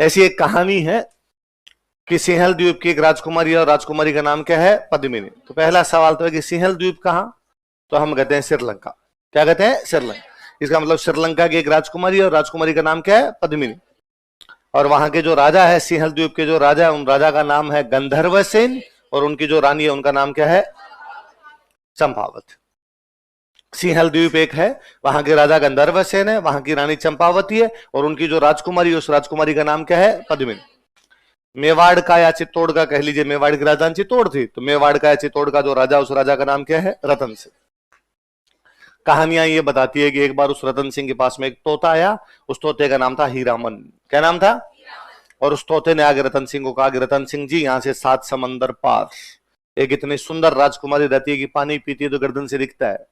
ऐसी एक कहानी है कि सिंहल द्वीप की एक राजकुमारी और राजकुमारी का नाम क्या है? पद्मिनी। तो पहला सवाल तो है कि सिंहल द्वीप कहां? तो हम कहते हैं श्रीलंका। क्या कहते हैं? श्रीलंका। इसका मतलब श्रीलंका की एक राजकुमारी और राजकुमारी का नाम क्या है? पद्मिनी। और वहां के जो राजा है, सिंहल द्वीप के जो राजा है, उन राजा का नाम है गंधर्व सेन, और उनकी जो रानी है उनका नाम क्या है? चंपावत। सिंहल द्वीप एक है, वहां के राजा गंधर्व सेन है, वहां की रानी चंपावती है, और उनकी जो राजकुमारी, उस राजकुमारी का नाम क्या है? पद्मिनी। मेवाड़ का या चित्तौड़ का, कह लीजिए मेवाड़ की राजधानी चित्तौड़ थी, तो मेवाड़ का या चित्तौड़ का जो राजा, उस राजा का नाम क्या है? रतन सिंह। कहानियां ये बताती है कि एक बार उस रतन सिंह के पास में एक तोता आया। उस तोते का नाम था हीरामन। क्या नाम था? और उस तोते ने आगे रतन सिंह को कहा कि रतन सिंह जी, यहां से 7 समंदर पार एक इतनी सुंदर राजकुमारी रहती है कि पानी पीती है तो गर्दन से दिखता है।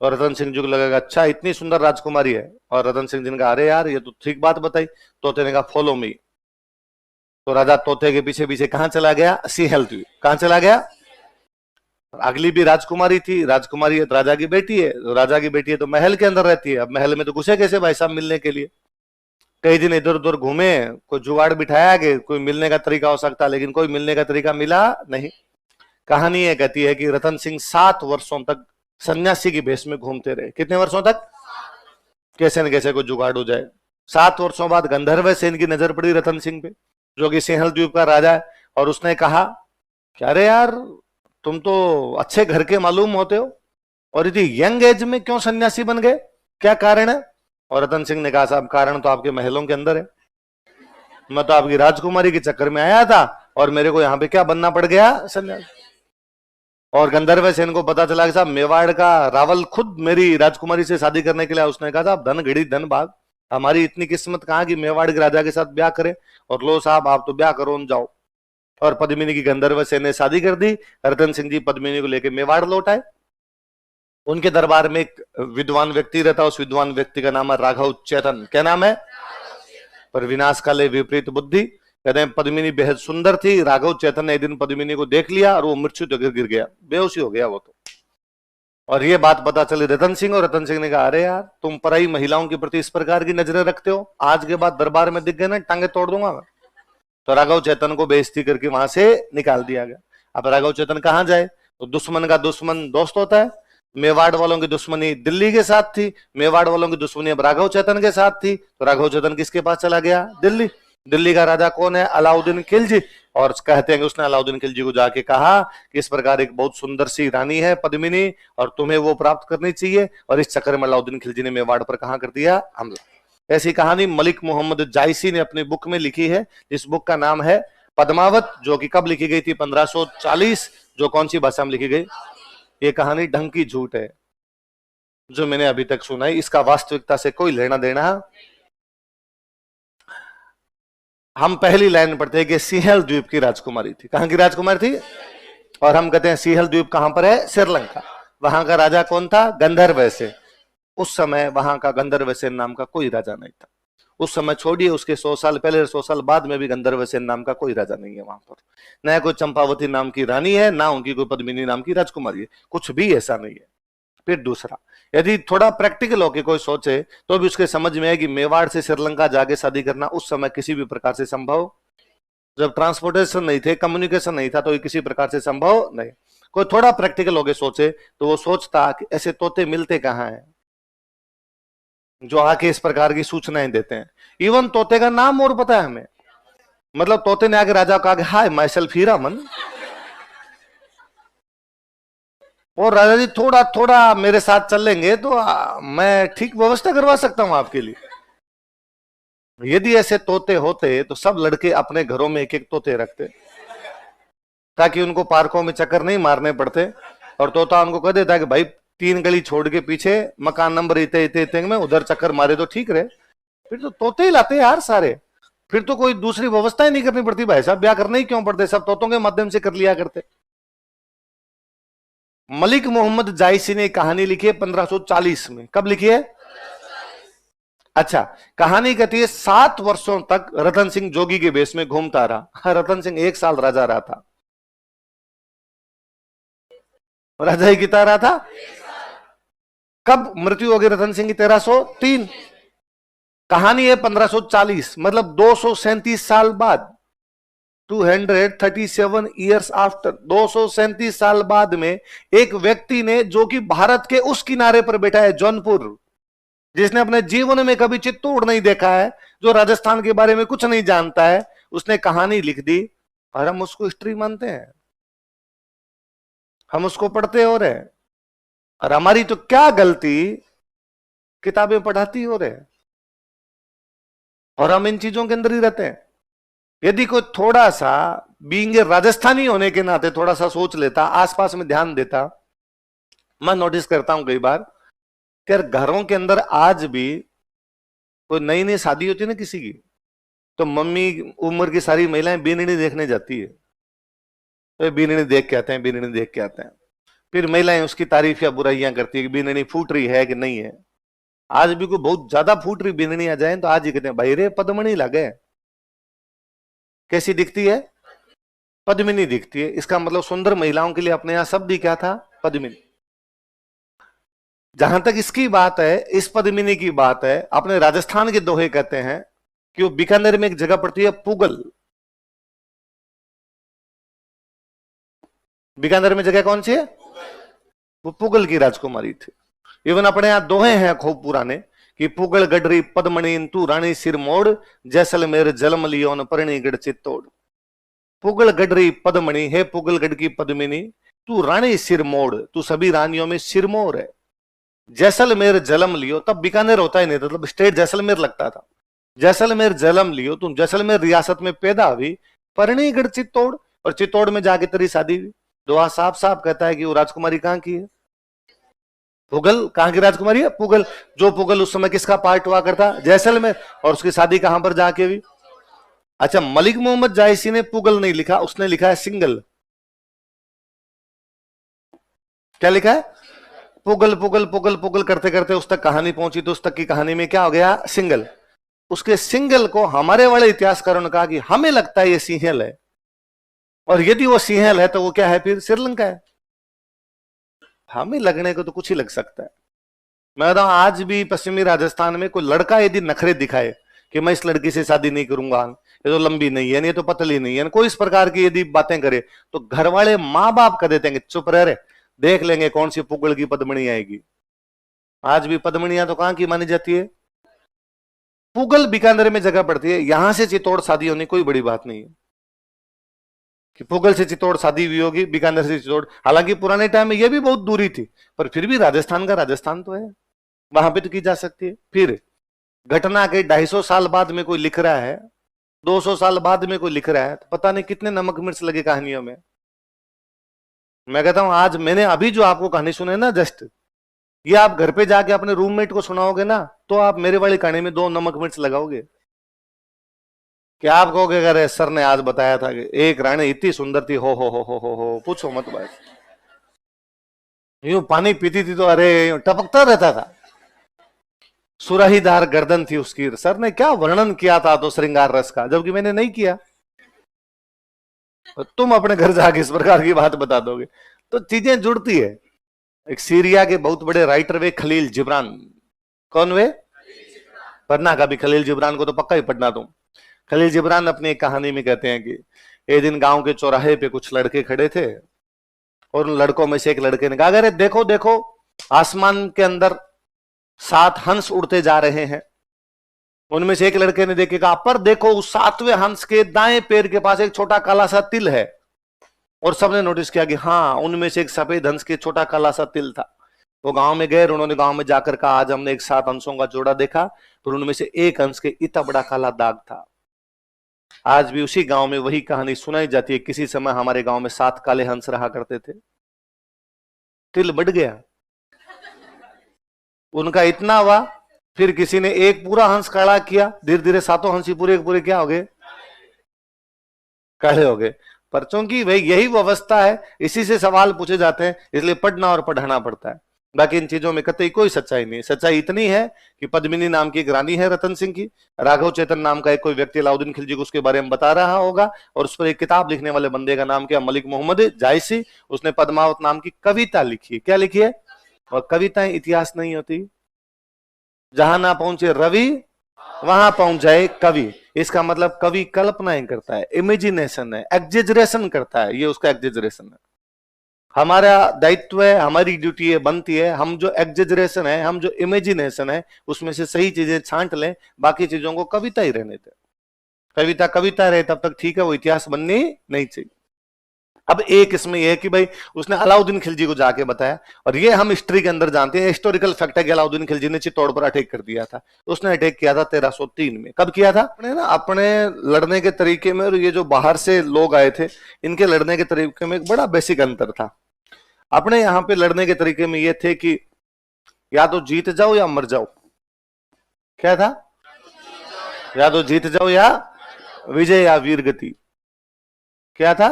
और रतन सिंह जी को लगा, अच्छा इतनी सुंदर राजकुमारी है। और रतन सिंह जी ने कहा, अरे यार ये तो ठीक बात बताई। तोते ने कहा, फॉलो मी। तो राजा तोते के पीछे पीछे कहां चला गया? सिंहल द्वीप। कहां चला गया? अगली भी राजकुमारी थी। राजकुमारी राजा की बेटी है, राजा की बेटी है तो महल के अंदर रहती है। अब महल में तो घुसे कैसे भाई साहब मिलने के लिए? कई दिन इधर उधर घूमे, कोई जुगाड़ बिठाया कि कोई मिलने का तरीका हो सकता, लेकिन कोई मिलने का तरीका मिला नहीं। कहानी ये कहती है कि रतन सिंह 7 वर्षों तक सन्यासी की भेष में घूमते रहे। कितने वर्षों तक? कैसे न कैसे कोई जुगाड़ हो जाए। 7 वर्षों बाद गंधर्व सेन की नजर पड़ी रतन सिंह पे, जो कि सिंहल द्वीप का राजा है। और उसने कहा कि अरे यार, तुम तो अच्छे घर के मालूम होते हो, और इतनी यंग एज में क्यों सन्यासी बन गए? क्या कारण है? और रतन सिंह ने कहा, साहब कारण तो आपके महलों के अंदर है। मैं तो आपकी राजकुमारी के चक्कर में आया था, और मेरे को यहाँ पे क्या बनना पड़ गया? सन्यासी। और गंधर्व सेन को पता चला कि साहब मेवाड़ का रावल खुद मेरी राजकुमारी से शादी करने के लिए। उसने कहा, साहब धन घड़ी धन भाग, हमारी इतनी किस्मत कहां कि मेवाड़ के राजा के साथ ब्याह करे। और लो साहब, आप तो ब्याह करो न जाओ। और पद्मिनी की गंधर्व सेन ने शादी कर दी। रतन सिंह जी पद्मिनी को लेकर मेवाड़ लौट आए। उनके दरबार में एक विद्वान व्यक्ति रहता, उस विद्वान व्यक्ति का नाम है राघव चेतन। क्या नाम है? पर विनाश काले विपरीत बुद्धि। कहते हैं पद्मिनी बेहद सुंदर थी। राघव चेतन ने एक दिन पद्मिनी को देख लिया और वो मूर्छित होकर गिर गया, बेहोशी हो गया वो तो। और ये बात पता चली रतन सिंह, और रतन सिंह ने कहा, अरे यार तुम पराई महिलाओं के प्रति इस प्रकार की नजरें रखते हो, आज के बाद दरबार में दिख गए ना टांगे तोड़ दूंगा मैं। तो राघव चेतन को बेइज्जती करके वहां से निकाल दिया गया। अब राघव चेतन कहां जाए? तो दुश्मन का दुश्मन दोस्त होता है। मेवाड़ वालों की दुश्मनी दिल्ली के साथ थी, मेवाड़ वालों की दुश्मनी अब राघव चेतन के साथ थी। तो राघव चेतन किसके पास चला गया? दिल्ली। दिल्ली का राजा कौन है? अलाउद्दीन खिलजी। और कहते हैं कि उसने अलाउद्दीन खिलजी को जाके कहा कि इस प्रकार एक बहुत सुंदर सी रानी है पद्मिनी, और तुम्हें वो प्राप्त करनी चाहिए। और इस चक्कर में अलाउद्दीन खिलजी ने मेवाड़ पर कहां कर दिया? हमला। ऐसी कहानी मलिक मोहम्मद जायसी ने अपनी बुक में लिखी है। इस बुक का नाम है पद्मावत, जो कि कब लिखी गई थी? 1540। जो कौन सी भाषा में लिखी गई? ये कहानी ढंग की झूठ है जो मैंने अभी तक सुना है, इसका वास्तविकता से कोई लेना देना। हम पहली लाइन पढ़ते हैं कि सिंहल द्वीप की राजकुमारी थी। कहां की राजकुमारी थी? और हम कहते हैं सिंहल द्वीप कहां पर है? श्रीलंका। वहां का राजा कौन था? गंधर्व सेन। उस समय वहां का गंधर्व सेन नाम का कोई राजा नहीं था। उस समय छोड़िए, उसके 100 साल पहले, 100 साल बाद में भी गंधर्व सेन नाम का कोई राजा नहीं है वहां पर। न कोई चंपावती नाम की रानी है, ना उनकी कोई पद्मिनी नाम की राजकुमारी है, कुछ भी ऐसा नहीं है। फिर दूसरा, यदि थोड़ा प्रैक्टिकल होकर कोई सोचे तो भी उसके समझ में है कि मेवाड़ से श्रीलंका जाके शादी करना उस समय किसी भी प्रकार से संभव, जब ट्रांसपोर्टेशन नहीं थे, कम्युनिकेशन नहीं था, तो ये किसी प्रकार से संभव नहीं। कोई थोड़ा प्रैक्टिकल होकर सोचे तो वो सोचता कि ऐसे तोते मिलते कहां हैं जो आके इस प्रकार की सूचनाएं देते हैं। इवन तोते का नाम और पता है हमें। मतलब तोते ने आगे राजा को कहा, हाय माई सेल्फ हीरामन, और राजा जी थोड़ा थोड़ा मेरे साथ चल लेंगे तो मैं ठीक व्यवस्था करवा सकता हूं आपके लिए। यदि ऐसे तोते होते तो सब लड़के अपने घरों में एक एक तोते रखते, ताकि उनको पार्कों में चक्कर नहीं मारने पड़ते। और तोता उनको कह देता कि भाई 3 गली छोड़ के पीछे मकान नंबर इतने इतने इतने में उधर चक्कर मारे तो ठीक रहे। फिर तो तोते ही लाते यार सारे, फिर तो कोई दूसरी व्यवस्था ही नहीं करनी पड़ती भाई साहब, ब्याह करने ही क्यों पड़ते, सब तोतों के माध्यम से कर लिया करते। मलिक मोहम्मद जायसी ने कहानी लिखी है 1540 में। कब लिखी है? अच्छा, कहानी कहती है 7 वर्षों तक रतन सिंह जोगी के वेश में घूमता रहा। रतन सिंह 1 साल राजा रहा था। राजा ही कितना रहा था? कब मृत्यु हो गई रतन सिंह की? 1303। कहानी है 1540, मतलब 237 साल बाद, 237 ईयर्स आफ्टर, 237 साल बाद में एक व्यक्ति ने, जो कि भारत के उस किनारे पर बैठा है, जौनपुर, जिसने अपने जीवन में कभी चित्तौड़ नहीं देखा है, जो राजस्थान के बारे में कुछ नहीं जानता है, उसने कहानी लिख दी और हम उसको हिस्ट्री मानते हैं, हम उसको पढ़ते हो रहे। और हमारी तो क्या गलती, किताबें पढ़ाती हो रहे और हम इन चीजों के अंदर ही रहते हैं। यदि कोई थोड़ा सा बीइंग राजस्थानी होने के नाते थोड़ा सा सोच लेता, आसपास में ध्यान देता, मैं नोटिस करता हूं कई बार कि घरों के अंदर आज भी कोई नई नई शादी होती है ना किसी की, तो मम्मी उम्र की सारी महिलाएं बीननी देखने जाती है, तो बीननी देख के आते हैं, बीननी देख के आते हैं, फिर महिलाएं उसकी तारीफ या बुराइयां करती है कि बीननी फूट रही है कि नहीं है। आज भी कोई बहुत ज्यादा फूट रही बीननी आ जाए तो आज ही कहते हैं भाई रे पद्मणी लगे, कैसी दिखती है, पद्मिनी दिखती है। इसका मतलब सुंदर महिलाओं के लिए अपने यहां शब्द ही क्या था, पद्मिनी। जहां तक इसकी बात है, इस पद्मिनी की बात है, अपने राजस्थान के दोहे कहते हैं कि वो बीकानेर में एक जगह पड़ती है पुगल। बीकानेर में जगह कौन सी है, वो पुगल की राजकुमारी थी। इवन अपने यहां दोहे हैं खूब पुराने कि पुगल गडरी पद्मणी तू रानी सिर मोड़, जैसलमेर जलम लियोन परनीगढ़ चित्तौड़। पुगल गडरी पद्मणी, है पुगलगढ़ की पद्मिनी, तू रानी सिर मोड़, तू सभी रानियों में सिरमौर है। जैसलमेर जलम लियो, तब बीकानेर होता ही नहीं था, मतलब स्टेट जैसलमेर लगता था। जैसलमेर जलम लियो, तुम जैसलमेर रियासत में पैदा हुई, परनीगढ़ चित्तौड़, और चित्तौड़ में जाके तेरी शादी हुई। दोहा साफ साफ कहता है कि वो राजकुमारी कहां की है, पुगल। कहां की राजकुमारी है, पुगल। जो पुगल उस समय किसका पार्ट हुआ करता, जैसलमेर, और उसकी शादी कहां पर जाके हुई। अच्छा, मलिक मोहम्मद जायसी ने पुगल नहीं लिखा, उसने लिखा है सिंगल। क्या लिखा है, पुगल पुगल पुगल पुगल करते करते उस तक कहानी पहुंची, तो उस तक की कहानी में क्या हो गया, सिंगल। उसके सिंगल को हमारे वाले इतिहासकारों ने कहा कि हमें लगता है ये सिंहल है, और यदि वो सिंहल है तो वो क्या है, फिर श्रीलंका है। हमें लगने को तो कुछ ही लग सकता है। मैं बताऊं, आज भी पश्चिमी राजस्थान में कोई लड़का यदि नखरे दिखाए कि मैं इस लड़की से शादी नहीं करूंगा, ये तो लंबी नहीं है, ये तो पतली नहीं है, कोई इस प्रकार की यदि बातें करे, तो घर वाले माँ बाप कह देते हैं चुप रह रे, देख लेंगे कौन सी पुगल की पद्मणी आएगी। आज भी पद्मणियां तो कहां की मानी जाती है, पुगल बीकानेर में जगह पड़ती है। यहां से चित्तौड़ शादी होनी कोई बड़ी बात नहीं है कि पुगल से चित्तौड़ शादी हुई होगी, बीकानेर से चित्तौड़। हालांकि पुराने टाइम में यह भी बहुत दूरी थी, पर फिर भी राजस्थान का राजस्थान तो है, वहां पे तो की जा सकती है। फिर घटना के 250 साल बाद में कोई लिख रहा है, 200 साल बाद में कोई लिख रहा है, तो पता नहीं कितने नमक मिर्च लगे कहानियों में। मैं कहता हूं आज मैंने अभी जो आपको कहानी सुने ना जस्ट, ये आप घर पे जाके अपने रूममेट को सुनाओगे ना, तो आप मेरे वाली कहानी में 2 नमक मिर्च लगाओगे कि आप कहोगे अगर सर ने आज बताया था कि एक रानी इतनी सुंदर थी, हो पूछो मत भाई, यूं पानी पीती थी तो अरे टपकता रहता था, सुराहीदार गर्दन थी उसकी। सर ने क्या वर्णन किया था तो श्रृंगार रस का, जबकि मैंने नहीं किया। तुम अपने घर जाके इस प्रकार की बात बता दोगे, तो चीजें जुड़ती है। एक सीरिया के बहुत बड़े राइटर वे खलील जिब्रान, कौन वे, पढ़ना कभी खलील जिब्रान को, तो पक्का ही पढ़ना तुम। खलील जिब्रान अपनी एक कहानी में कहते हैं कि एक दिन गांव के चौराहे पे कुछ लड़के खड़े थे, और उन लड़कों में से एक लड़के ने कहा अरे देखो देखो, आसमान के अंदर 7 हंस उड़ते जा रहे हैं। उनमें से एक लड़के ने देखे, कहा पर देखो उस 7वें हंस के दाएं पैर के पास एक छोटा काला सा तिल है। और सबने नोटिस किया कि हाँ, उनमें से एक सफेद हंस के छोटा काला सा तिल था। वो गांव में गए, उन्होंने गांव में जाकर कहा आज हमने एक 7 हंसों का जोड़ा देखा, पर उनमें से एक हंस के इतना बड़ा काला दाग था। आज भी उसी गांव में वही कहानी सुनाई जाती है, किसी समय हमारे गांव में 7 काले हंस रहा करते थे, तिल बढ़ गया उनका इतना हुआ, फिर किसी ने एक पूरा हंस काला किया, धीरे धीरे 7 हंस ही पूरे पूरे क्या हो गए, काले हो गए। पर चूंकि भाई यही वो अवस्था है, इसी से सवाल पूछे जाते हैं, इसलिए पढ़ना और पढ़ाना पड़ता है। बाकी इन चीजों में कतई कोई सच्चाई नहीं। सच्चाई इतनी है कि पद्मिनी नाम की एक रानी है रतन सिंह की, राघव चेतन नाम का एक कोई व्यक्ति अलाउद्दीन खिलजी को उसके बारे में बता रहा होगा, और उस पर एक किताब लिखने वाले बंदे का नाम क्या, मलिक मोहम्मद जायसी। उसने पद्मावत नाम की कविता लिखी है। क्या लिखी है, और कविताएं इतिहास नहीं होती। जहां ना पहुंचे रवि वहां पहुंच जाए कवि। इसका मतलब कवि कल्पनाएं करता है, इमेजिनेशन है, एग्जेजरेशन करता है, ये उसका एग्जेजरेशन है। हमारा दायित्व है, हमारी ड्यूटी है, बनती है, हम जो एग्जेजरेशन है, हम जो इमेजिनेशन है, उसमें से सही चीजें छांट लें, बाकी चीजों को कविता ही रहने दें। कविता कविता रहे तब तक ठीक है, वो इतिहास बननी नहीं चाहिए। अब एक इसमें यह है कि भाई उसने अलाउद्दीन खिलजी को जाके बताया, और ये हम हिस्ट्री के अंदर जानते हैं, हिस्टोरिकल फैक्ट है कि अलाउद्दीन खिलजी ने चित्तौड़ पर अटैक कर दिया था। उसने अटैक किया था 1303 में। कब किया था? अपने ना अपने लड़ने के तरीके में और ये जो बाहर से लोग आए थे, इनके लड़ने के तरीके में एक बड़ा बेसिक अंतर था। अपने यहाँ पे लड़ने के तरीके में ये थे कि या तो जीत जाओ या मर जाओ। क्या था? या तो जीत जाओ या विजय या वीर गति। क्या था?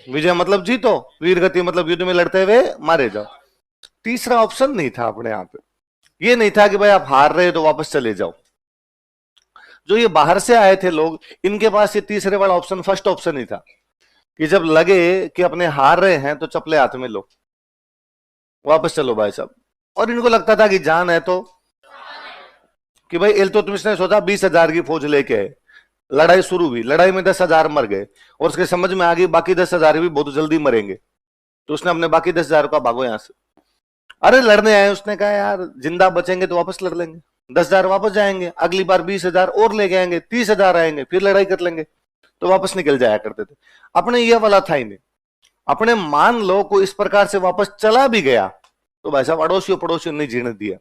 विजय मतलब जीतो, वीर गति मतलब युद्ध में लड़ते हुए मारे जाओ। तीसरा ऑप्शन नहीं था अपने यहाँ पे। ये नहीं था कि भाई आप हार रहे तो वापस चले जाओ। जो ये बाहर से आए थे लोग, इनके पास ये तीसरे वाला ऑप्शन, फर्स्ट ऑप्शन ही था कि जब लगे कि अपने हार रहे हैं तो चपले हाथ में लो, वापस चलो भाई साहब। और इनको लगता था कि जान है तो, कि भाई इल्तुतमिश ने सोचा 20,000 की फौज लेके आए, लड़ाई शुरू हुई, लड़ाई में 10,000 मर गए, और उसके समझ में आ गई बाकी 10,000 भी बहुत जल्दी मरेंगे, तो उसने अपने बाकी 10,000 का भागो यहां से। अरे लड़ने आए, उसने कहा यार जिंदा बचेंगे तो वापस लड़ लेंगे, 10,000 वापस जाएंगे, अगली बार 20,000 और लेके आएंगे, 30,000 आएंगे, फिर लड़ाई कर लेंगे, तो वापस निकल जाया करते थे। अपने ये वाला था ही नहीं। अपने मान लो को इस प्रकार से वापस चला भी गया तो भाई साहब अड़ोसियों पड़ोसियों ने नहीं जीने दिया,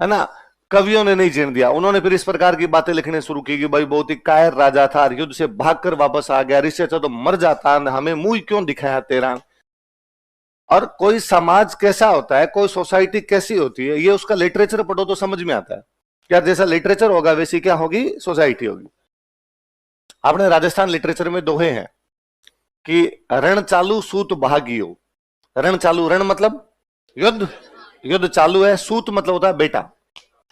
है ना, कवियों ने नहीं जीने दिया। उन्होंने फिर इस प्रकार की बातें लिखने शुरू की कि भाई बहुत ही कायर राजा था, युद्ध से भागकर वापस आ गया, इससे अच्छा तो मर जाता, हमें मुंह क्यों दिखाया तेरा। और कोई समाज कैसा होता है, कोई सोसाइटी कैसी होती है, ये उसका लिटरेचर पढ़ो तो समझ में आता है। क्या जैसा लिटरेचर होगा वैसी क्या होगी सोसाइटी होगी। आपने राजस्थान लिटरेचर में दोहे हैं कि रण चालू सूत भागियो। रण चालू, रण मतलब युद्ध, युद्ध चालू है, सूत मतलब होता है बेटा।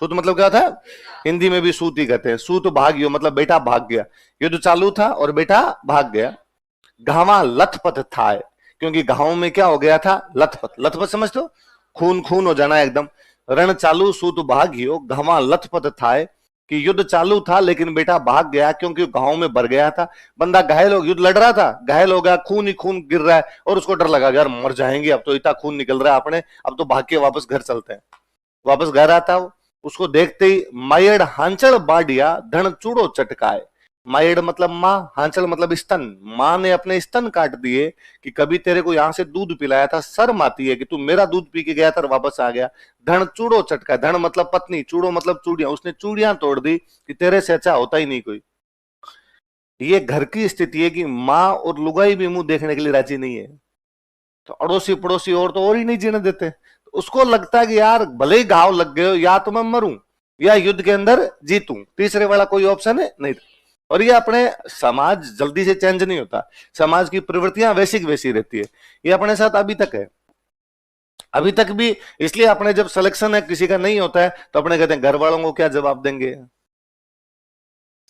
सूत मतलब क्या होता है? हिंदी में भी सूत ही कहते हैं। सूत भागियो मतलब बेटा भाग गया। युद्ध चालू था और बेटा भाग गया। घावा लथपथ था, क्योंकि गांव में क्या हो गया था? लथपथ। लथपथ समझते हो? खून खून हो जाना एकदम। रण चालू सूत भागियो, घावा लथपथ था, कि युद्ध चालू था लेकिन बेटा भाग गया क्योंकि गांव में भर गया था। बंदा घायल हो, युद्ध लड़ रहा था, घायल हो गया, खून ही खून गिर रहा है, और उसको डर लगा यार मर जाएंगे, अब तो इतना खून निकल रहा है अपने, अब तो भाग के वापस घर चलते हैं। वापस घर आता हो, उसको देखते ही मायड़ हांचल बाडिया धन चूड़ो चटकाए। मायड़ मतलब माँ, हांचल मतलब स्तन। माँ ने अपने स्तन काट दिए कि कभी तेरे को यहां से दूध पिलाया था, शर्म आती है कि तू मेरा दूध पी के गया था और वापस आ गया। धन चूड़ो चटका, धन मतलब पत्नी, चूड़ो मतलब चूड़ियां, उसने चूड़ियां तोड़ दी कि तेरे से अच्छा होता ही नहीं कोई। ये घर की स्थिति है कि माँ और लुगाई भी मुंह देखने के लिए राजी नहीं है, तो अड़ोसी पड़ोसी और तो और ही नहीं जीने देते। तो उसको लगता है कि यार भले ही घाव लग गए हो, या तो मैं मरूं या युद्ध के अंदर जीतूं, तीसरे वाला कोई ऑप्शन है नहीं। और ये अपने समाज जल्दी से चेंज नहीं होता, समाज की प्रवृत्तियां वैसी की वैसी रहती है। ये अपने साथ अभी तक है, अभी तक भी। इसलिए अपने जब सिलेक्शन है किसी का नहीं होता है तो अपने कहते हैं घर वालों को क्या जवाब देंगे।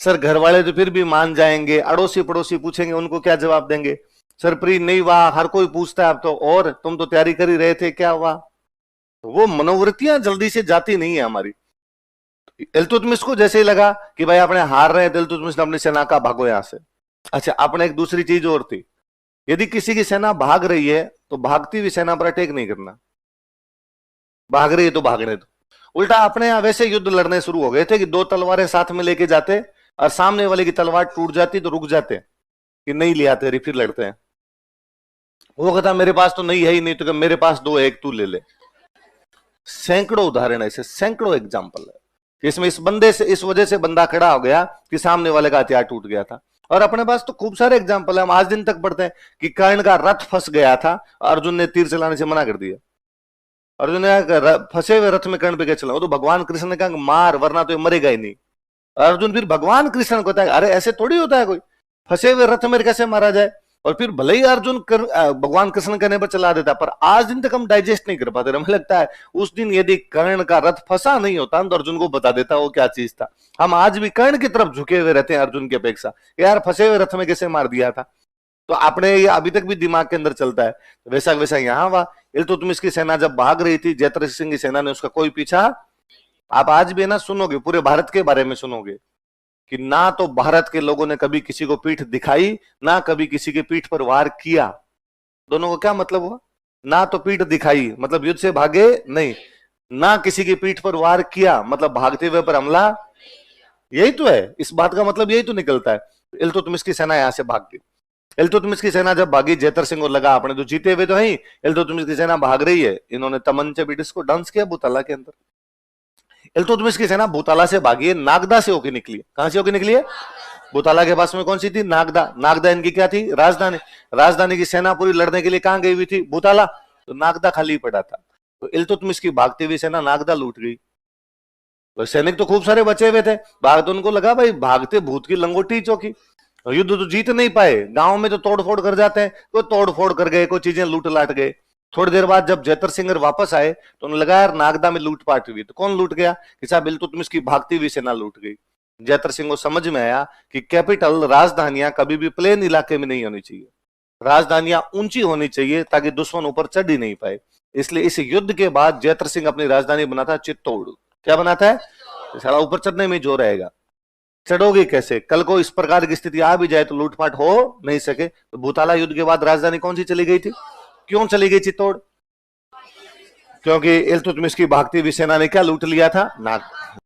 सर घर वाले तो फिर भी मान जाएंगे, अड़ोसी पड़ोसी पूछेंगे उनको क्या जवाब देंगे। सर प्री नहीं हुआ, हर कोई पूछता है अब तो, और तुम तो तैयारी कर ही रहे थे, क्या हुआ। तो वो मनोवृत्तियां जल्दी से जाती नहीं है हमारी। इल्तुतमिश को जैसे ही लगा कि भाई अपने हार रहे हैं, तो इल्तुतमिश ने अपनी सेना का भागो यहां से। अच्छा, अपने एक दूसरी चीज और थी, यदि किसी की सेना भाग रही है तो भागती हुई सेना पर अटैक नहीं करना। भाग रही है तो भागने दो। उल्टा अपने यहां वैसे युद्ध लड़ने शुरू हो गए थे कि दो तलवारें साथ में लेके जाते, और सामने वाले की तलवार टूट जाती तो रुक जाते कि नहीं ले आते, फिर लड़ते हैं। वो कहता मेरे पास तो नहीं है ही नहीं, तो मेरे पास दो है, एक तू ले ले। सैकड़ों उदाहरण ऐसे, सैकड़ों एग्जाम्पल है इसमें। इस बंदे से, इस वजह से बंदा खड़ा हो गया कि सामने वाले का हथियार टूट गया था। और अपने पास तो खूब सारे एग्जाम्पल है, हम आज दिन तक पढ़ते हैं कि कर्ण का रथ फंस गया था, अर्जुन ने तीर चलाने से मना कर दिया। अर्जुन ने फंसे हुए रथ में कर्ण पे क्या चला, वो तो भगवान कृष्ण ने कहा मार वरना तो मरेगा ही नहीं। अर्जुन फिर भगवान कृष्ण को कहता है अरे ऐसे थोड़ी होता है, कोई फंसे हुए रथ में कैसे मारा जाए। और फिर भले ही अर्जुन भगवान कृष्ण कहने पर चला देता, पर आज दिन तक हम डाइजेस्ट नहीं कर पाते। हमें लगता है उस दिन यदि कर्ण का रथ फंसा नहीं होता तो अर्जुन को बता देता वो क्या चीज था। हम आज भी कर्ण की तरफ झुके हुए रहते हैं अर्जुन की अपेक्षा, यार फंसे हुए रथ में कैसे मार दिया था। तो आपने ये अभी तक भी दिमाग के अंदर चलता है। तो वैसा वैसा यहाँ हुआ। इल्तुतमिश की सेना जब भाग रही थी, जयद्रथ सिंह की सेना ने उसका कोई पीछा आप आज भी है ना सुनोगे, पूरे भारत के बारे में सुनोगे कि ना तो भारत के लोगों ने कभी किसी को पीठ दिखाई, ना कभी किसी के पीठ पर वार किया। दोनों को क्या मतलब हुआ? ना तो पीठ दिखाई मतलब युद्ध से भागे नहीं, ना किसी की पीठ पर वार किया मतलब भागते हुए पर हमला। यही तो है, इस बात का मतलब यही तो निकलता है। इल्तुतमिश की सेना यहां से भाग गई। इल्तुतमिश की सेना जब भागी, जैतर सिंह को लगा अपने तो जीते हुए तो है, इल्तुतमिश की सेना भाग रही है, इन्होंने तमंचे भी डिस्को डांस किया भूताला के अंदर। इल्तुतमिश की सेना भूताला से भागी है, नागदा से होकर निकली। कहां से होकर निकली है? भूताला के पास में कौन सी थी? नागदा। नागदा इनकी क्या थी? राजधानी। राजधानी की सेना पूरी लड़ने के लिए कहां गई हुई थी? भूताला। तो नागदा खाली पड़ा था, तो इल्तुतमिश की भागती हुई सेना नागदा लूट गई। तो सैनिक तो खूब सारे बचे हुए थे, भाग तो उनको लगा भाई भागते भूत की लंगोटी चौकी, युद्ध तो जीत नहीं पाए, गांव में तो तोड़फोड़ कर जाते हैं, कोई तोड़फोड़ कर गए, कोई चीजें लूट लाट गए। थोड़ी देर बाद जब जैतर सिंह वापस आए तो उन्हें लगा यार नागदा में लूटपाट हुई, तो कौन लूट गया? कि साहब इल्तुतमिश की भागती हुई सेना लूट गई। जैतर सिंह को समझ में आया कि कैपिटल, राजधानियां कभी भी प्लेन इलाके में नहीं होनी चाहिए, राजधानियां ऊंची होनी चाहिए ताकि दुश्मन ऊपर चढ़ ही नहीं पाए। इसलिए इस युद्ध के बाद जैतर सिंह अपनी राजधानी बनाता चित्तौड़। क्या बनाता है? सारा ऊपर चढ़ने में जोर आएगा, चढ़ोगे कैसे? कल को इस प्रकार की स्थिति आ भी जाए तो लूटपाट हो नहीं सके। तो भूताला युद्ध के बाद राजधानी कौन सी चली गई थी? क्यों चली गई चित्तौड़? क्योंकि इल्तुतमिश की भागती हुई सेना ने क्या लूट लिया था? नाग।